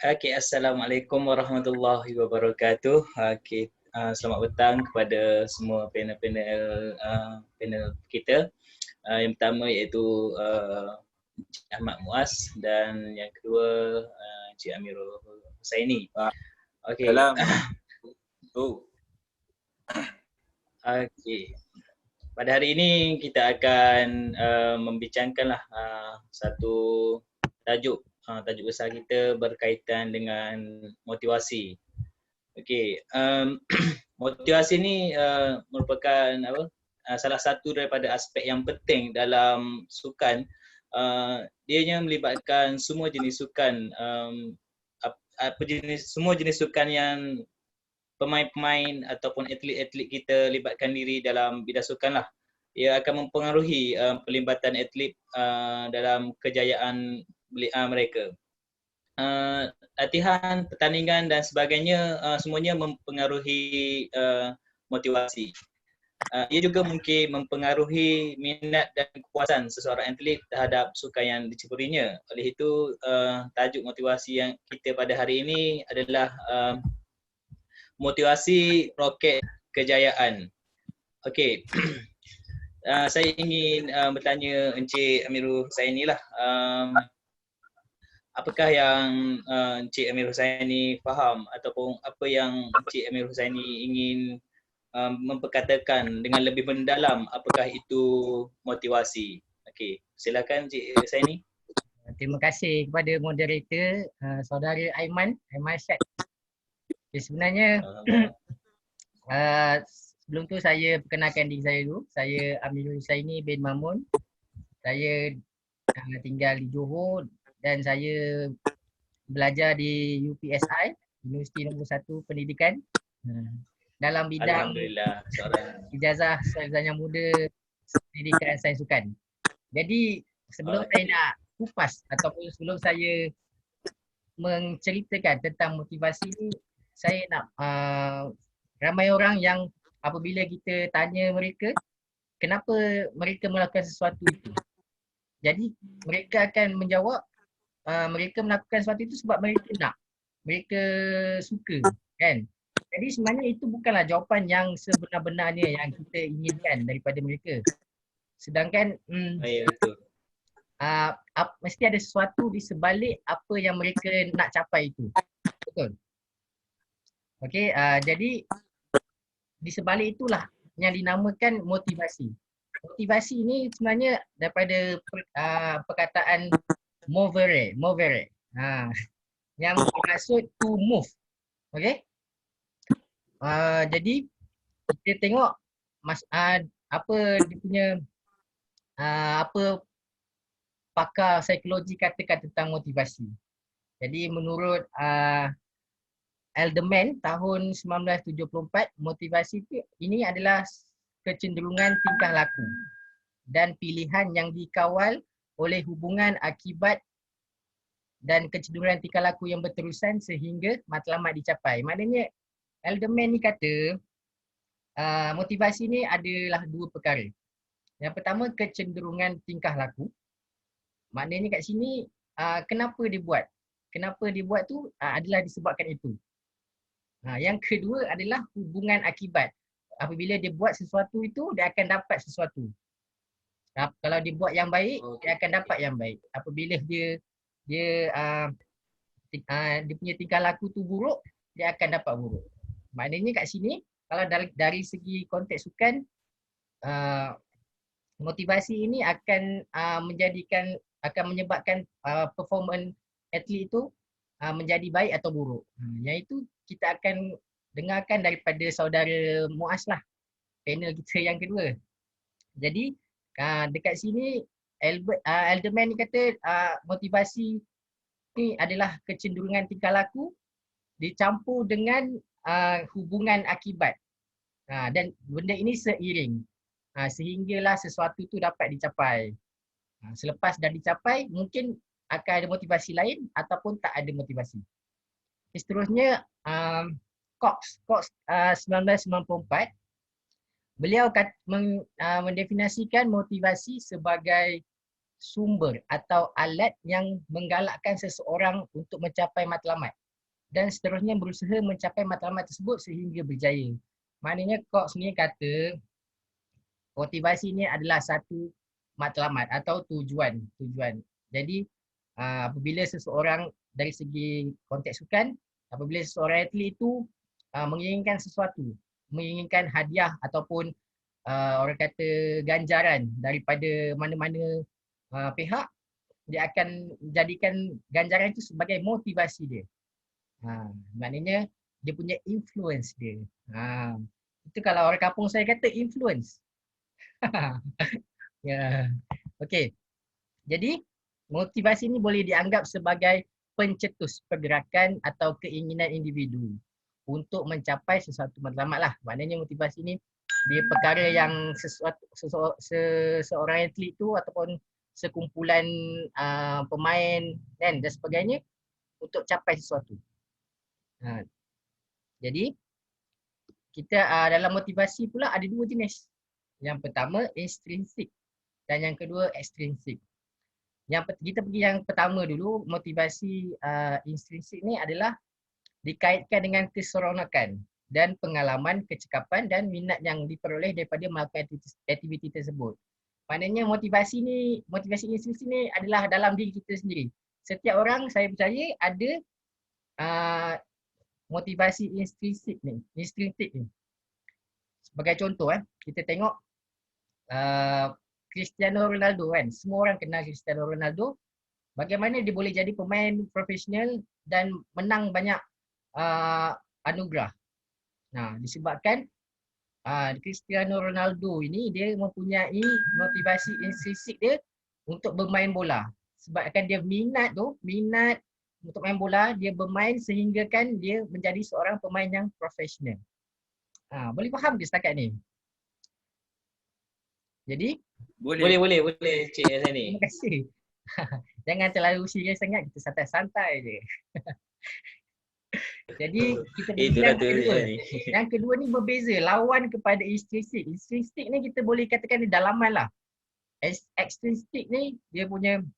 Okay, Assalamualaikum warahmatullahi wabarakatuh. Okay, selamat petang kepada semua panel kita. Yang pertama iaitu Encik Ahmad Muaz dan yang kedua Encik Amirul Husaini. Okay. Salam. Oh. Okay. Pada hari ini kita akan membincangkanlah satu tajuk besar kita berkaitan dengan motivasi. Okey, motivasi ni merupakan salah satu daripada aspek yang penting dalam sukan. Dianya melibatkan semua jenis sukan, semua jenis sukan yang pemain-pemain ataupun atlet-atlet kita libatkan diri dalam bidang sukan lah. Ia akan mempengaruhi pelibatan atlet dalam kejayaan mereka. Latihan, pertandingan dan sebagainya semuanya mempengaruhi motivasi. Ia juga mungkin mempengaruhi minat dan kepuasan seseorang atlet terhadap sukan yang diceburinya. Oleh itu, tajuk motivasi yang kita pada hari ini adalah motivasi roket kejayaan. Okey. Saya ingin bertanya Encik Amirul Husaini lah. Apakah yang Encik Amir Husaini faham ataupun apa yang Encik Amir Husaini ingin memperkatakan dengan lebih mendalam, apakah itu motivasi? Okey, silakan Encik Husaini. Terima kasih kepada moderator saudara Aiman Syed. Okay, sebenarnya sebelum tu saya perkenalkan diri saya dulu. Saya Amirul Husaini bin Mamun. Saya tinggal di Johor dan saya belajar di UPSI, Universiti Nombor 1 Pendidikan, dalam bidang ijazah sarjana muda pendidikan sains sukan. Jadi sebelum saya nak kupas ataupun sebelum saya menceritakan tentang motivasi ni, saya nak ramai orang yang apabila kita tanya mereka kenapa mereka melakukan sesuatu itu, jadi mereka akan menjawab mereka melakukan sesuatu itu sebab mereka nak, mereka suka, kan? Jadi sebenarnya itu bukanlah jawapan yang sebenar-benarnya yang kita inginkan daripada mereka. Sedangkan mesti ada sesuatu di sebalik apa yang mereka nak capai itu. Betul? Okey, jadi di sebalik itulah yang dinamakan motivasi. Motivasi ini sebenarnya daripada perkataan movere, yang bermaksud to move. Okey? Jadi kita tengok apa dia punya apa pakar psikologi katakan tentang motivasi. Jadi menurut Elderman tahun 1974, motivasi ini adalah kecenderungan tingkah laku dan pilihan yang dikawal oleh hubungan akibat dan kecenderungan tingkah laku yang berterusan sehingga matlamat dicapai. Maknanya Elderman ni kata motivasi ni adalah dua perkara. Yang pertama kecenderungan tingkah laku. Maknanya kat sini kenapa dia buat? Kenapa dia buat tu adalah disebabkan itu. Yang kedua adalah hubungan akibat. Apabila dia buat sesuatu itu, dia akan dapat sesuatu. Kalau dia buat yang baik, dia akan dapat yang baik. Apabila dia punya tingkah laku tu buruk, dia akan dapat buruk. Maknanya kat sini, kalau dari segi konteks sukan, motivasi ini akan menyebabkan performance atlet itu menjadi baik atau buruk. Yang itu kita akan dengarkan daripada saudara Muaz lah, panel kita yang kedua. Jadi dekat sini Elderman ni kata motivasi ni adalah kecenderungan tingkah laku dicampur dengan hubungan akibat. Dan benda ini seiring sehinggalah sesuatu tu dapat dicapai. Selepas dah dicapai mungkin akan ada motivasi lain ataupun tak ada motivasi. Seterusnya Cox 1994, beliau mendefinisikan motivasi sebagai sumber atau alat yang menggalakkan seseorang untuk mencapai matlamat dan seterusnya berusaha mencapai matlamat tersebut sehingga berjaya. Maknanya Cox ni kata motivasi ni adalah satu matlamat atau tujuan. Jadi apabila seseorang dari segi konteks sukan, apabila seseorang atlet itu menginginkan sesuatu, menginginkan hadiah ataupun orang kata ganjaran daripada mana-mana pihak, dia akan jadikan ganjaran itu sebagai motivasi dia. Maknanya dia punya influence dia. Itu kalau orang kampung saya kata influence. Ya. Okey. Jadi motivasi ini boleh dianggap sebagai pencetus pergerakan atau keinginan individu untuk mencapai sesuatu matlamat lah. Maknanya motivasi ini dia perkara yang seseorang atlet tu ataupun sekumpulan pemain dan sebagainya untuk capai sesuatu. Jadi kita dalam motivasi pula ada dua jenis. Yang pertama intrinsik dan yang kedua ekstrinsik. Kita pergi yang pertama dulu, motivasi intrinsik ni adalah dikaitkan dengan keseronokan dan pengalaman, kecekapan dan minat yang diperoleh daripada melakukan aktiviti tersebut. Maknanya motivasi intrinsik ni adalah dalam diri kita sendiri. Setiap orang saya percaya ada motivasi intrinsik ni. Sebagai contoh kita tengok Cristiano Ronaldo kan. Semua orang kenal Cristiano Ronaldo. Bagaimana dia boleh jadi pemain profesional dan menang banyak anugerah. Disebabkan Cristiano Ronaldo ini dia mempunyai motivasi intrinsik dia untuk bermain bola. Sebabkan dia minat untuk main bola, dia bermain sehingga kan dia menjadi seorang pemain yang profesional. Boleh faham ke setakat ni? Jadi Boleh Cik Hassani. terima kasih. Jangan terlalu serius sangat, kita santai-santai je. Jadi kita Itulah yang tu kedua. ni. Yang kedua ni berbeza, lawan kepada intrinsik. Intrinsik ni kita boleh katakan di dalaman lah. Extrinsik ni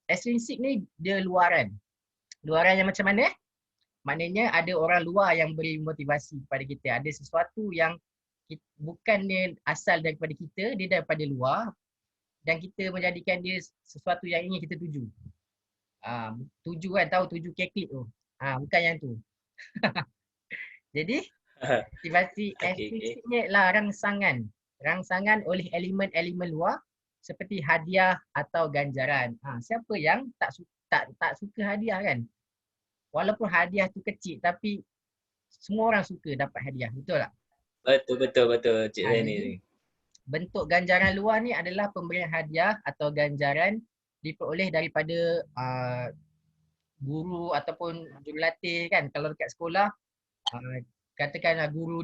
extrinsik ni dia luaran. Luaran yang macam mana? Maknanya ada orang luar yang beri motivasi kepada kita. Ada sesuatu yang bukan dia asal daripada kita, dia daripada luar dan kita menjadikan dia sesuatu yang ingin kita tuju. Tuju kan, tahu tuju keklik tu. Bukan yang tu. Jadi motivasi ekstrinsiknya ialah rangsangan oleh elemen-elemen luar seperti hadiah atau ganjaran. Siapa yang tak suka hadiah kan? Walaupun hadiah tu kecil tapi semua orang suka dapat hadiah, betul tak? Betul Cik Hassani. Bentuk ganjaran luar ni adalah pemberian hadiah atau ganjaran diperoleh daripada guru ataupun jurulatih kan. Kalau dekat sekolah katakanlah guru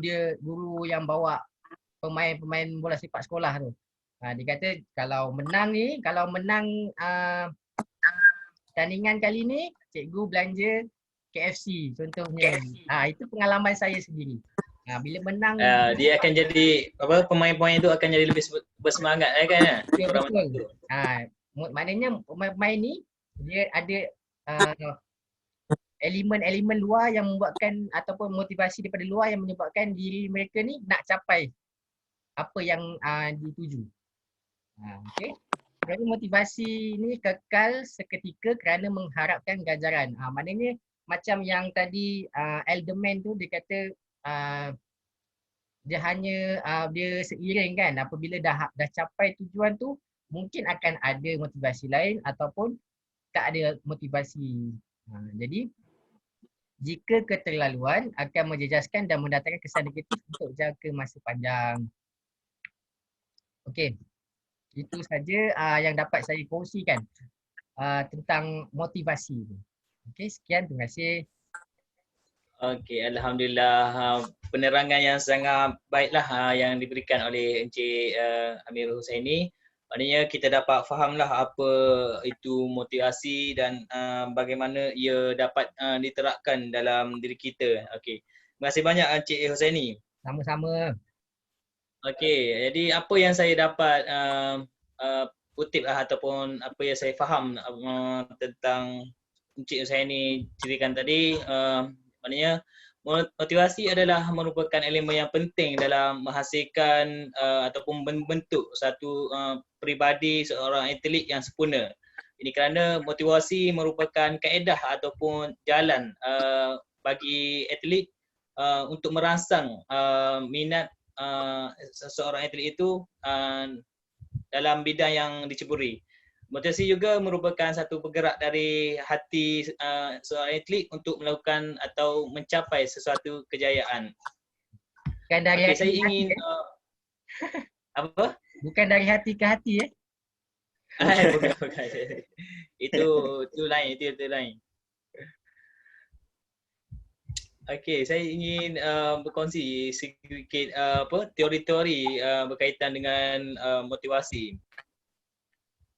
yang bawa pemain bola sepak sekolah tu. Dia kata kalau menang tandingan kali ni cikgu belanja KFC contohnya. Itu pengalaman saya sendiri. Bila menang dia akan jadi pemain-pemain tu akan jadi lebih bersemangat kan. Betul. Maknanya pemain ni dia ada elemen-elemen luar yang membuatkan ataupun motivasi daripada luar yang menyebabkan diri mereka ni nak capai apa yang dituju. Okey. Jadi motivasi ni kekal seketika kerana mengharapkan ganjaran. Maknanya macam yang tadi Elderman tu dia kata dia hanya dia seiring kan, apabila dah capai tujuan tu mungkin akan ada motivasi lain ataupun tak ada motivasi. Jadi jika keterlaluan akan menjejaskan dan mendatangkan kesan negatif untuk jangka masa panjang. Okey. Itu saja yang dapat saya kongsikan tentang motivasi. Okey, sekian, terima kasih. Okey, alhamdulillah, penerangan yang sangat baiklah yang diberikan oleh Encik Amirul Husaini. Maknanya kita dapat fahamlah apa itu motivasi dan bagaimana ia dapat diterapkan dalam diri kita. Okey. Terima kasih banyak Encik Husaini. Sama-sama. Okey, jadi apa yang saya dapat kutip lah ataupun apa yang saya faham tentang Encik Husaini ceritakan tadi, maknanya motivasi adalah merupakan elemen yang penting dalam menghasilkan ataupun membentuk satu peribadi seorang atlet yang sempurna. Ini kerana motivasi merupakan kaedah ataupun jalan bagi atlet untuk merangsang minat seseorang atlet itu dalam bidang yang diceburi. Motivasi juga merupakan satu penggerak dari hati seorang atlet untuk melakukan atau mencapai sesuatu kejayaan. Bukan dari Okay, hati saya ke ingin hati, apa? Bukan dari hati ke hati Bukan. Itu lain, itu lain. Okey, saya ingin berkongsi sedikit teori-teori berkaitan dengan motivasi.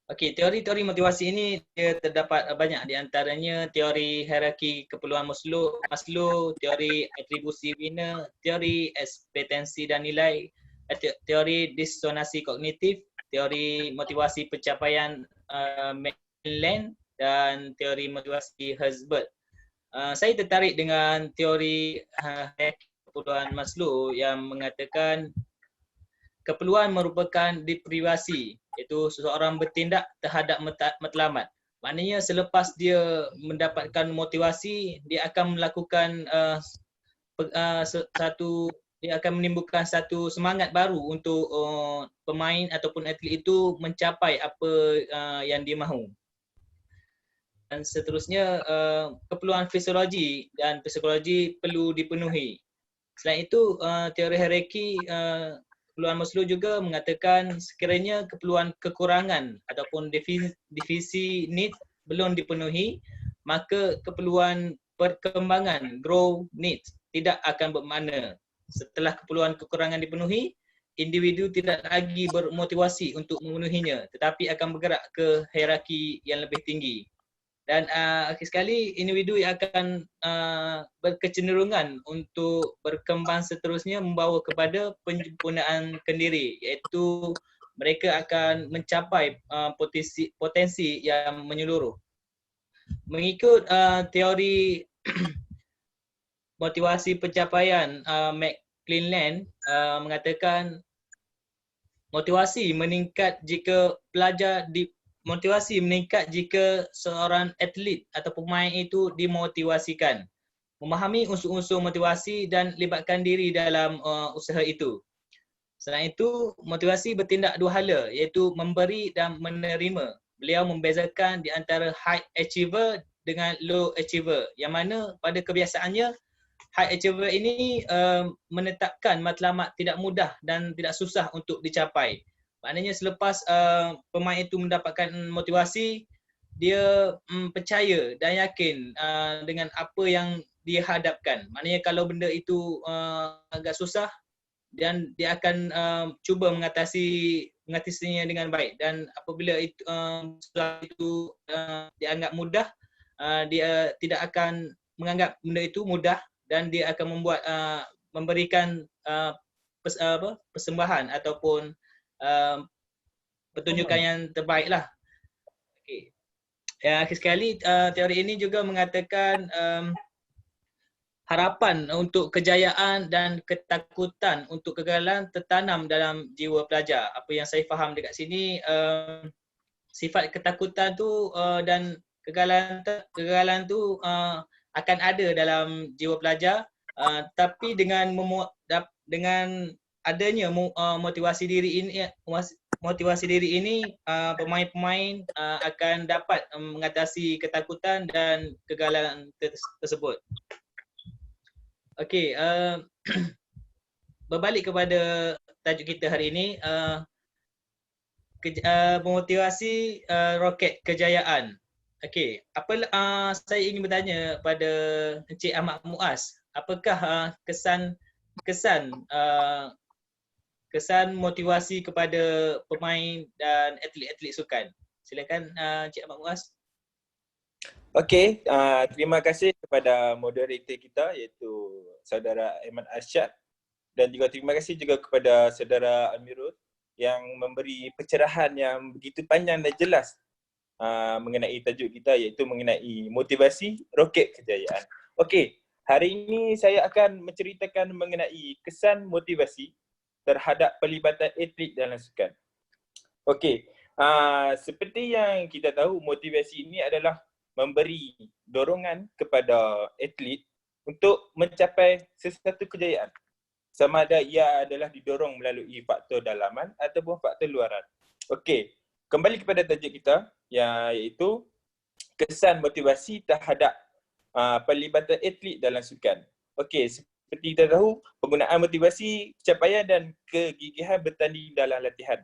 Okey, teori-teori motivasi ini dia terdapat banyak di antaranya teori hierarki keperluan Maslow, teori atribusi Wiener, teori ekspektasi dan nilai, teori disonansi kognitif, teori motivasi pencapaian Maclellan dan teori motivasi Herzberg. Saya tertarik dengan teori hierarki keperluan Maslow yang mengatakan keperluan merupakan deprivasi, iaitu seseorang bertindak terhadap matlamat. Maknanya selepas dia mendapatkan motivasi, dia akan melakukan dia akan menimbulkan satu semangat baru untuk pemain ataupun atlet itu mencapai apa yang dia mahu. Dan seterusnya, keperluan fisiologi dan psikologi perlu dipenuhi. Selain itu, teori hierarki keperluan Maslow juga mengatakan sekiranya keperluan kekurangan ataupun divisi need belum dipenuhi, maka keperluan perkembangan grow needs tidak akan bermakna. Setelah keperluan kekurangan dipenuhi, individu tidak lagi bermotivasi untuk memenuhinya, tetapi akan bergerak ke hierarki yang lebih tinggi. Dan akhir sekali individu yang akan berkecenderungan untuk berkembang seterusnya membawa kepada penyempurnaan kendiri, iaitu mereka akan mencapai potensi yang menyeluruh. Mengikut teori motivasi pencapaian Maclellan mengatakan motivasi meningkat jika seorang atlet atau pemain itu dimotivasikan. Memahami unsur-unsur motivasi dan libatkan diri dalam usaha itu. Selain itu, motivasi bertindak dua hala, iaitu memberi dan menerima. Beliau membezakan di antara high achiever dengan low achiever, yang mana pada kebiasaannya high achiever ini menetapkan matlamat tidak mudah dan tidak susah untuk dicapai. Maknanya selepas pemain itu mendapatkan motivasi, dia percaya dan yakin dengan apa yang dia hadapkan. Maknanya kalau benda itu agak susah, dan dia akan cuba mengatasinya dengan baik. Dan apabila itu dianggap mudah, dia tidak akan menganggap benda itu mudah dan dia akan memberikan persembahan ataupun pertunjukan yang terbaik lah. Okay. Akhir sekali, teori ini juga mengatakan harapan untuk kejayaan dan ketakutan untuk kegagalan tertanam dalam jiwa pelajar. Apa yang saya faham dekat sini, sifat ketakutan tu dan kegagalan tu akan ada dalam jiwa pelajar, tapi dengan adanya motivasi diri ini, pemain-pemain akan dapat mengatasi ketakutan dan kegagalan tersebut. Okey, berbalik kepada tajuk kita hari ini, memotivasi roket kejayaan. Okey, saya ingin bertanya pada Encik Ahmad Muaz, apakah kesan motivasi kepada pemain dan atlet-atlet sukan? Silakan Encik Ahmad Muaz. Okey, terima kasih kepada moderator kita iaitu saudara Aiman Arsyad, dan juga terima kasih juga kepada saudara Amirul yang memberi pencerahan yang begitu panjang dan jelas mengenai tajuk kita, iaitu mengenai motivasi roket kejayaan. Okey, hari ini saya akan menceritakan mengenai kesan motivasi terhadap pelibatan atlet dalam sukan. Okey, seperti yang kita tahu, motivasi ini adalah memberi dorongan kepada atlet untuk mencapai sesuatu kejayaan. Sama ada ia adalah didorong melalui faktor dalaman ataupun faktor luaran. Okey, kembali kepada tajuk kita iaitu kesan motivasi terhadap pelibatan atlet dalam sukan. Okey, seperti kita tahu, penggunaan motivasi, pencapaian dan kegigihan bertanding dalam latihan.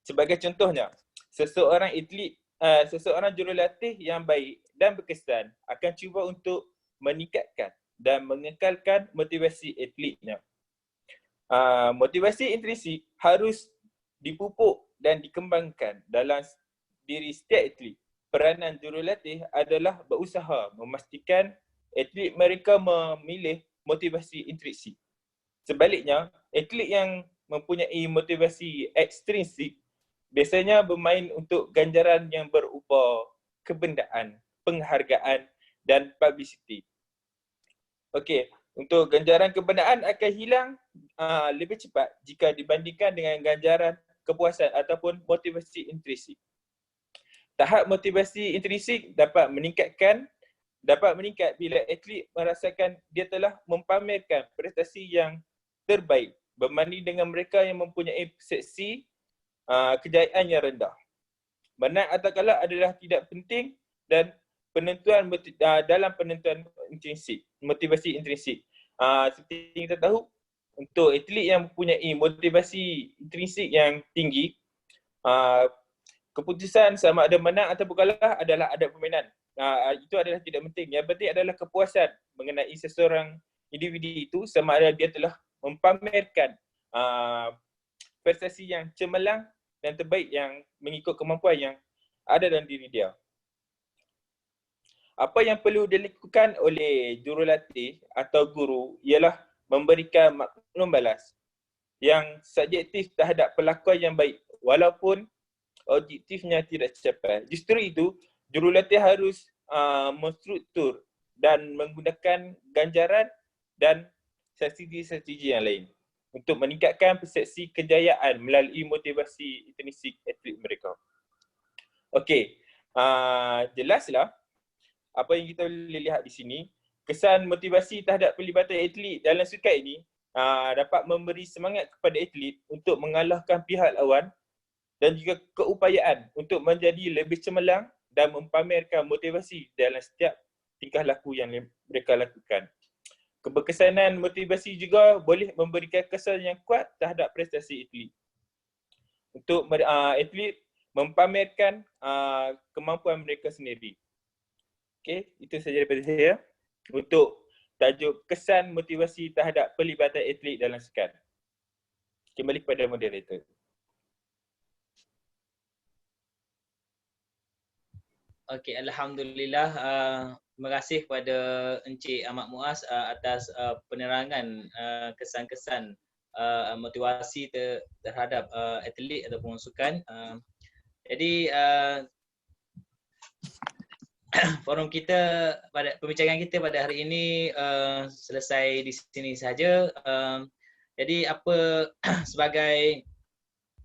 Sebagai contohnya, seseorang atlet, seseorang jurulatih yang baik dan berkesan akan cuba untuk meningkatkan dan mengekalkan motivasi atletnya. Motivasi intrinsik harus dipupuk dan dikembangkan dalam diri setiap atlet. Peranan jurulatih adalah berusaha memastikan atlet mereka memilih motivasi intrinsik. Sebaliknya, atlet yang mempunyai motivasi ekstrinsik biasanya bermain untuk ganjaran yang berupa kebendaan, penghargaan dan publicity. Okey, untuk ganjaran kebendaan akan hilang lebih cepat jika dibandingkan dengan ganjaran kepuasan ataupun motivasi intrinsik. Tahap motivasi intrinsik dapat meningkat bila atlet merasakan dia telah mempamerkan prestasi yang terbaik berbanding dengan mereka yang mempunyai persepsi kejayaan yang rendah. Menang atau kalah adalah tidak penting dan dalam penentuan intrinsik, motivasi intrinsik. Seperti kita tahu, untuk atlet yang mempunyai motivasi intrinsik yang tinggi, keputusan sama ada menang atau kalah adalah adat permainan. Itu adalah tidak penting. Yang penting adalah kepuasan mengenai seseorang individu itu sama ada dia telah mempamerkan prestasi yang cemerlang dan terbaik yang mengikut kemampuan yang ada dalam diri dia. Apa yang perlu dilakukan oleh jurulatih atau guru ialah memberikan maklum balas yang subjektif terhadap pelakon yang baik walaupun objektifnya tidak tercapai. Justru itu, jurulatih harus menstruktur dan menggunakan ganjaran dan strategi-strategi yang lain untuk meningkatkan persepsi kejayaan melalui motivasi intrinsik atlet mereka. Okey, jelaslah apa yang kita boleh lihat di sini. Kesan motivasi terhadap pelibatan atlet dalam sukan ini dapat memberi semangat kepada atlet untuk mengalahkan pihak lawan dan juga keupayaan untuk menjadi lebih cemerlang dan mempamerkan motivasi dalam setiap tingkah laku yang mereka lakukan. Keberkesanan motivasi juga boleh memberikan kesan yang kuat terhadap prestasi atlet. Untuk atlet mempamerkan kemampuan mereka sendiri. Okey, itu sahaja daripada saya untuk tajuk kesan motivasi terhadap pelibatan atlet dalam sukan. Kembali kepada moderator. Okey, alhamdulillah. Terima kasih kepada Encik Ahmad Muaz atas penerangan kesan-kesan motivasi terhadap atlet ataupun sukan. Jadi forum kita pembincangan kita pada hari ini selesai di sini saja. Jadi apa sebagai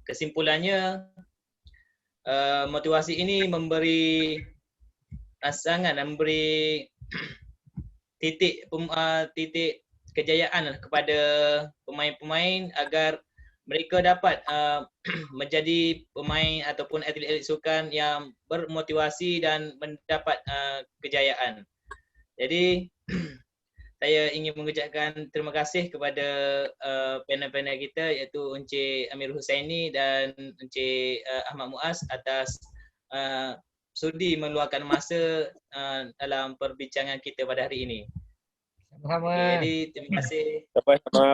kesimpulannya, motivasi ini memberi rangsangan dan memberi titik kejayaan kepada pemain-pemain agar mereka dapat menjadi pemain ataupun atlet-atlet sukan yang bermotivasi dan mendapat kejayaan. Jadi saya ingin mengucapkan terima kasih kepada panel-panel kita iaitu Encik Amir Husaini dan Encik Ahmad Muaz atas sudi meluangkan masa dalam perbincangan kita pada hari ini. Sama-sama. Okay, jadi terima kasih. Sama-sama.